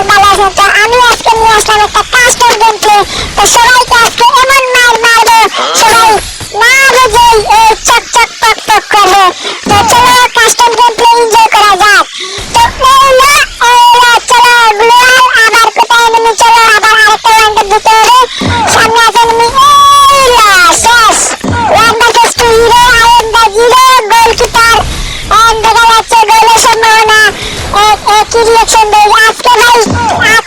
অনেক ভালো আছেন। তো আমি আজকে নিয়ে আসলাম একটা কাস্টম গেম প্লে। তো সবাইকে আজকে এমন মার মারবো সবাই না বুঝেই চক চক টক টক করবে। তো চলো কাস্টম গেম প্লে এনজয় করা যাক। তো চলো গ্লোয়াল আবার কোথায় এনিমি, চলো আবার আরেকটা রাউন্ডে দিতে হবে। সামনে আছে এনিমি, শেষ one versus two hero, I am the hero goalkeeper. দেখা যাচ্ছে গোলের সম্ভাবনা। কি রিয়াকশন দেয় আজকে ভাই,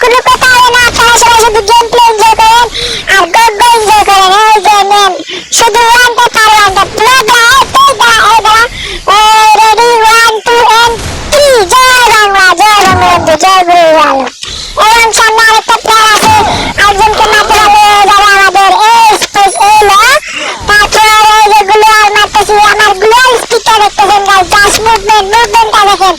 কোনো কথা হবে না, আপনারা সবাই শুধু গেম প্লে এনজয় করেন আর গো গো এনজয় করেন। এই যে নেন শুধু ওয়ান ট্যাপ আর ওয়ান ট্যাপ, পুরো রেডি 1 2 and 3। জয় বাংলা, জয় বঙ্গবন্ধু, জয় গুরু বাংলা। এবং সামনে আরেকটা প্লেয়ার আছে, আরেকজনকে মারতে হবে যারা আমাদের স্পেস এলো। তারপর এই যে গ্লোয়াল মারতেছি, আমার গ্লোয়াল স্পিডটা দেখতেছেন গাইস, জাস্ট মুভমেন্টটা দেখেন।